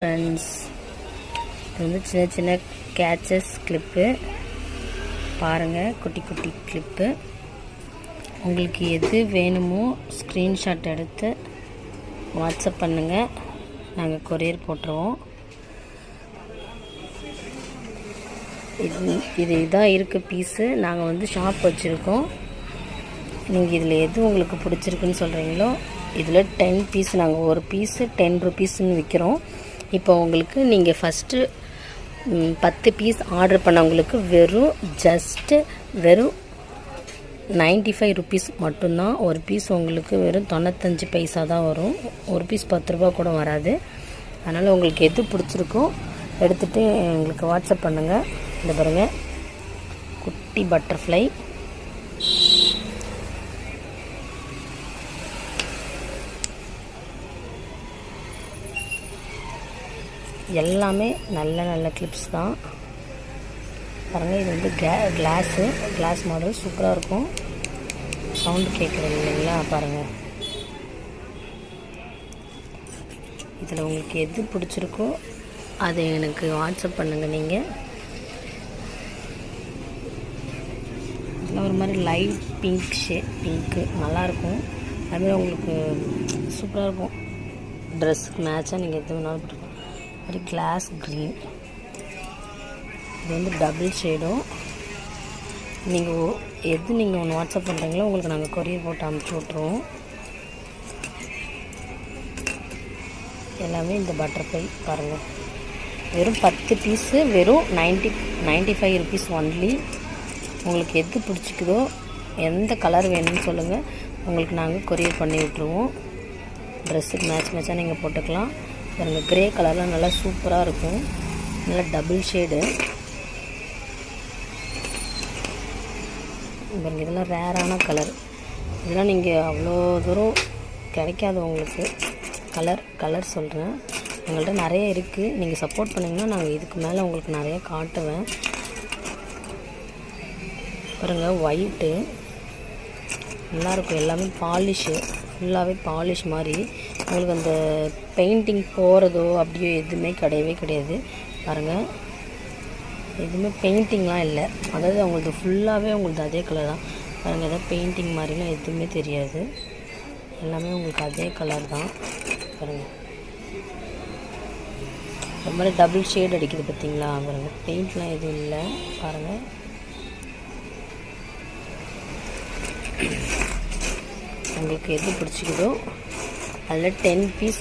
Friends, இது வந்து சின்ன சின்ன கேச்சஸ் கிளிப்பு பாருங்கள். குட்டி குட்டி கிளிப்பு. உங்களுக்கு எது வேணுமோ ஸ்க்ரீன்ஷாட் எடுத்து வாட்ஸ்அப் பண்ணுங்கள், நாங்கள் கொரியர் போட்டுருவோம். இதாக இருக்குது பீஸு. நாங்கள் வந்து ஷாப் வச்சுருக்கோம். நீங்கள் இதில் எது உங்களுக்கு பிடிச்சிருக்குன்னு சொல்கிறீங்களோ, இதில் 10 பீஸ், நாங்கள் ஒரு பீஸு 10 ருபீஸ்ன்னு விற்கிறோம். இப்போ உங்களுக்கு நீங்கள் ஃபஸ்ட்டு 10 பீஸ் ஆர்டர் பண்ணவங்களுக்கு வெறும் 95 ருபீஸ் மட்டும்தான். ஒரு பீஸ் உங்களுக்கு வெறும் 95 பைசா தான் வரும். ஒரு பீஸ் 10 ரூபா கூட வராது. அதனால் உங்களுக்கு எது பிடிச்சிருக்கோ எடுத்துகிட்டு எங்களுக்கு வாட்ஸ்அப் பண்ணுங்கள். இந்த பாருங்கள், குட்டி பட்டர்ஃப்ளை. எல்லாமே நல்ல நல்ல கிளிப்ஸ் தான் பாருங்கள். இது வந்து கிளாஸ் மாடல் சூப்பராக இருக்கும். சவுண்டு கேட்குறது இல்லைங்களா பாருங்கள். இதில் உங்களுக்கு எது பிடிச்சிருக்கோ அதை எனக்கு வாட்ஸ்அப் பண்ணுங்கள். நீங்கள் இதில் ஒரு மாதிரி லைட் பிங்க்கு நல்லாயிருக்கும். அதுமாதிரி உங்களுக்கு சூப்பராக இருக்கும். ட்ரெஸ்ஸுக்கு மேட்சாக நீங்கள் எது வேணாலும் போட்டுக்கலாம். மாதிரி கிளாஸ் க்ரீன், இது வந்து டபுள் ஷேடும். நீங்கள் ஒன்று வாட்ஸ்அப் பண்ணுறீங்களோ உங்களுக்கு நாங்கள் கொரியர் போட்டு அனுப்பிச்சி விட்ருவோம். எல்லாமே இந்த பட்டர்ஃப்ளை பாருங்கள். வெறும் 10 பீஸு வெறும் 95 ருபீஸ் ஒன்லி. உங்களுக்கு எது பிடிச்சிக்குதோ, எந்த கலர் வேணும்னு சொல்லுங்கள், உங்களுக்கு நாங்கள் கொரியர் பண்ணி விட்ருவோம். ட்ரெஸ்ஸுக்கு மேட்சாக நீங்கள் போட்டுக்கலாம். பாருங்கள், கிரே கலரில் நல்லா சூப்பராக இருக்கும். நல்லா டபுள் ஷேடு பாருங்கள். இதெல்லாம் ரேரான கலர். இதெல்லாம் நீங்கள் அவ்வளோ தூரம் கிடைக்காது உங்களுக்கு. கலர் சொல்கிறேன், எங்கள்கிட்ட நிறைய இருக்குது. நீங்கள் சப்போர்ட் பண்ணிங்கன்னா நாங்கள் இதுக்கு மேலே உங்களுக்கு நிறைய காட்டுவேன். பாருங்கள், ஒயிட்டு நல்லாயிருக்கும். எல்லாமே பாலிஷு, ஃபுல்லாகவே பாலிஷ் மாதிரி. உங்களுக்கு அந்த பெயிண்டிங் போகிறதோ அப்படியோ எதுவுமே கிடையாது பாருங்கள். எதுவுமே பெயிண்டிங்லாம் இல்லை. அதாவது அவங்களது ஃபுல்லாகவே உங்களுக்கு அதே கலர் தான் பாருங்கள். எதாவது பெயிண்டிங் மாதிரிலாம் எதுவுமே தெரியாது. எல்லாமே உங்களுக்கு அதே கலர் தான் பாருங்கள். இந்த மாதிரி டபுள் ஷேட் அடிக்குது பார்த்தீங்களா பாருங்கள். பெயிண்ட்லாம் எதுவும் இல்லை பாருங்கள். உங்களுக்கு எது பிடிச்சிக்குதோ அதில் 10 பீஸ்